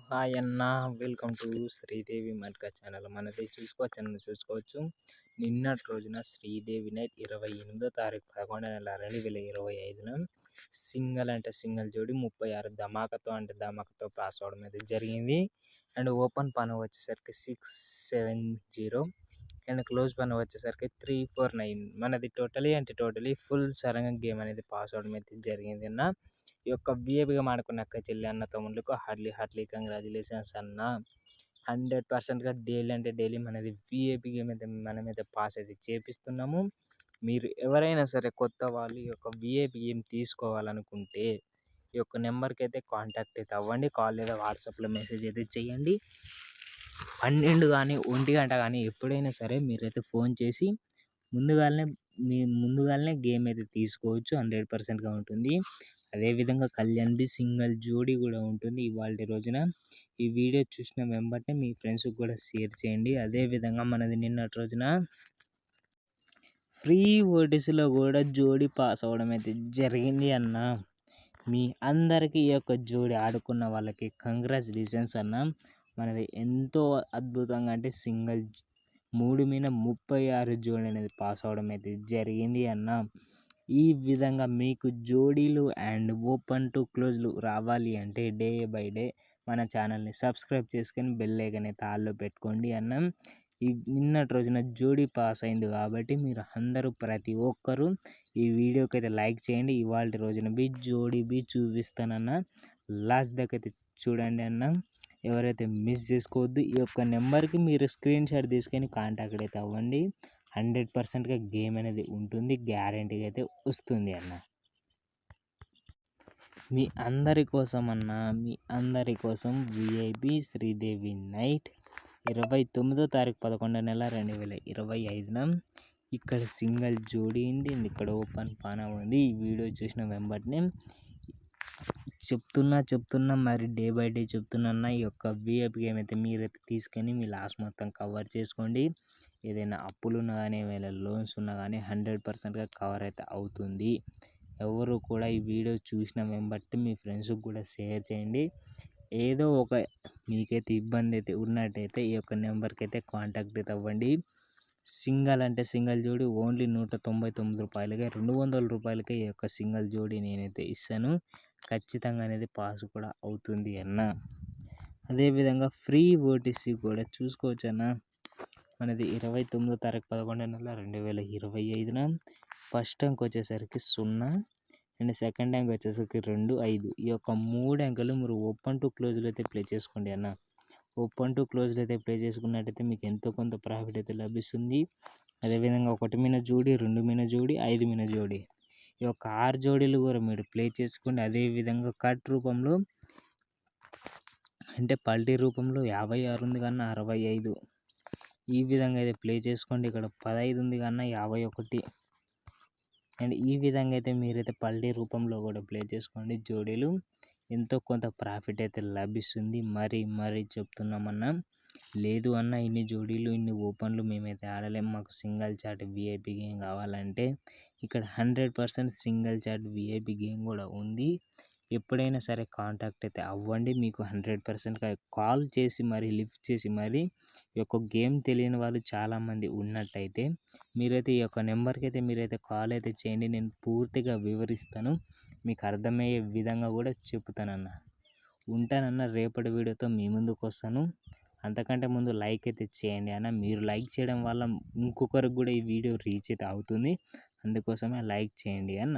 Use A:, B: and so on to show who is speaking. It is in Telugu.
A: హాయ్ అన్న, వెల్కమ్ టు శ్రీదేవి మడ్క ఛానల్. మనది చూసుకోవచ్చు. నిన్నటి రోజున శ్రీదేవి నైట్ 28వ తారీఖు 11 నెల 2025న సింగల్ జోడి 36 ధమాకాతో పాస్ అవడం అయితే జరిగింది. అండ్ ఓపెన్ పని వచ్చేసరికి 670 అండ్ క్లోజ్ పని వచ్చేసరికి 349. మనది టోటలీ ఫుల్ సరంగా గేమ్ అనేది పాస్ అవడం అయితే జరిగింది అన్న. ఈ యొక్క విఐపిగా మాడుకున్న అక్క చెల్లి అన్న తమ్ముళ్ళకు హార్ట్లీ కంగ్రాచులేషన్స్ అన్న. 100%గా డైలీ మనది విఐపి గేమ్ అయితే మనమైతే పాస్ అయితే చేపిస్తున్నాము. మీరు ఎవరైనా సరే కొత్త వాళ్ళు ఈ యొక్క విఐపి గేమ్ తీసుకోవాలనుకుంటే ఈ యొక్క నెంబర్కి అయితే కాంటాక్ట్ అయితే అవ్వండి. కాల్ లేదా వాట్సాప్లో మెసేజ్ అయితే చేయండి. 12 కానీ 1 గంట కానీ ఎప్పుడైనా సరే మీరైతే ఫోన్ చేసి ముందుగానే గేమ్ అయితే తీసుకోవచ్చు. 100%గా ఉంటుంది. అదేవిధంగా కళ్యాణ్ బి సింగిల్ జోడీ కూడా ఉంటుంది ఇవాళ రోజున. ఈ వీడియో చూసిన వెంబటే మీ ఫ్రెండ్స్కి కూడా షేర్ చేయండి. అదేవిధంగా మనది నిన్నటి రోజున ఫ్రీ ఓటీసీలో కూడా జోడీ పాస్ అవ్వడం అయితే జరిగింది అన్న. మీ అందరికీ ఈ యొక్క జోడీ ఆడుకున్న వాళ్ళకి కంగ్రాచులేషన్స్ అన్న. మనది ఎంతో అద్భుతంగా అంటే సింగిల్ 3 మీద 36 జోడీ అనేది పాస్ అవ్వడం అయితే జరిగింది అన్న. ఈ విధంగా మీకు జోడీలు అండ్ ఓపెన్ టు క్లోజ్లు రావాలి అంటే డే బై డే మన ఛానల్ని సబ్స్క్రైబ్ చేసుకొని బెల్ ఐకాన్ అయితే ఆల్లో పెట్టుకోండి అన్న. ఈ నిన్నటి రోజున జోడీ పాస్ అయింది కాబట్టి మీరు అందరూ ప్రతి ఒక్కరూ ఈ వీడియోకి అయితే లైక్ చేయండి. ఇవాళ రోజున జోడీ చూపిస్తానన్న. లాస్ట్ దాకా అయితే చూడండి అన్న. ఎవరైతే మిస్ చేసుకోవద్దు. ఈ యొక్క నెంబర్కి మీరు స్క్రీన్ షాట్ తీసుకొని కాంటాక్ట్ అయితే అవ్వండి. 100%గా గేమ్ అనేది ఉంటుంది. గ్యారెంటీగా అయితే వస్తుంది అన్న. మీ అందరి కోసం విఐపి శ్రీదేవి నైట్ 29వ తారీఖు 11 నెల 2025న ఇక్కడ సింగిల్ జోడీ ఉంది. ఇక్కడ ఓపెన్ పానా ఉంది. ఈ వీడియో చూసిన వెంబటనే చెప్తున్నా మరి డే బై డే చెప్తున్నా. ఈ యొక్క విఐపి గేమ్ అయితే మీరైతే తీసుకొని మీ లాస్ట్ మొత్తం కవర్ చేసుకోండి. ఏదైనా అప్పులు ఉన్నా కానీ ఏమైనా లోన్స్ ఉన్నా కానీ 100%గా కవర్ అయితే అవుతుంది. ఎవరు కూడా ఈ వీడియో చూసిన వెంబట్టి మీ ఫ్రెండ్స్కి కూడా షేర్ చేయండి. ఏదో ఒక మీకైతే ఇబ్బంది అయితే ఉన్నట్టయితే ఈ యొక్క నెంబర్కి అయితే కాంటాక్ట్ అయితే అవ్వండి. సింగిల్ జోడీ ఓన్లీ 199 రూపాయలకే 200 రూపాయలకే ఈ యొక్క సింగిల్ జోడీ నేనైతే ఇస్తాను. ఖచ్చితంగా అనేది పాస్ కూడా అవుతుంది అన్న. అదేవిధంగా ఫ్రీ ఓటీసీ కూడా చూసుకోవచ్చు అన్న. మనది 29వ తారీఖు 11 నెల 2025న ఫస్ట్ అంక్ వచ్చేసరికి 0 అండ్ సెకండ్ అంక్ వచ్చేసరికి 2, 5. ఈ యొక్క 3 అంకెలు మీరు ఓపెన్ టు క్లోజ్లో అయితే ప్లే చేసుకోండి అన్న. ఓపెన్ టు క్లోజ్లో అయితే ప్లే చేసుకున్నట్టయితే మీకు ఎంతో కొంత ప్రాఫిట్ అయితే లభిస్తుంది. అదేవిధంగా 1 మీద జోడీ, 2 మీద జోడీ, 5 మీద జోడీ, ఈ యొక్క 6 జోడీలు కూడా మీరు ప్లే చేసుకోండి. అదేవిధంగా కట్ రూపంలో అంటే పల్టీ రూపంలో 56 ఉంది కన్నా 65, ఈ విధంగా అయితే ప్లే చేసుకోండి. ఇక్కడ 15 ఉంది కన్నా 51 అండ్ ఈ విధంగా అయితే మీరైతే పల్టీ రూపంలో కూడా ప్లే చేసుకోండి. జోడీలు ఎంతో కొంత ప్రాఫిట్ అయితే లభిస్తుంది. మరీ చెప్తున్నామన్నా. లేదు అన్న ఇన్ని జోడీలు ఇన్ని ఓపెన్లు మేమైతే ఆడలేము, మాకు సింగిల్ చాట్ విఐపి గేమ్ కావాలంటే ఇక్కడ 100% సింగిల్ చాట్ విఐపి గేమ్ కూడా ఉంది. ఎప్పుడైనా సరే కాంటాక్ట్ అయితే అవ్వండి. మీకు 100%గా కాల్ చేసి లిఫ్ట్ చేసి ఈ యొక్క గేమ్ తెలియని వాళ్ళు చాలామంది ఉన్నట్టయితే మీరైతే ఈ యొక్క నెంబర్కి అయితే మీరైతే కాల్ అయితే చేయండి. నేను పూర్తిగా వివరిస్తాను, మీకు అర్థమయ్యే విధంగా కూడా చెప్తానన్న. ఉంటానన్న. రేపటి వీడియోతో మీ ముందుకు వస్తాను. అంతకంటే ముందు లైక్ అయితే చేయండి అన్న. మీరు లైక్ చేయడం వల్ల ఇంకొకరికి కూడా ఈ వీడియో రీచ్ అయితే అవుతుంది. అందుకోసమే లైక్ చేయండి అన్న.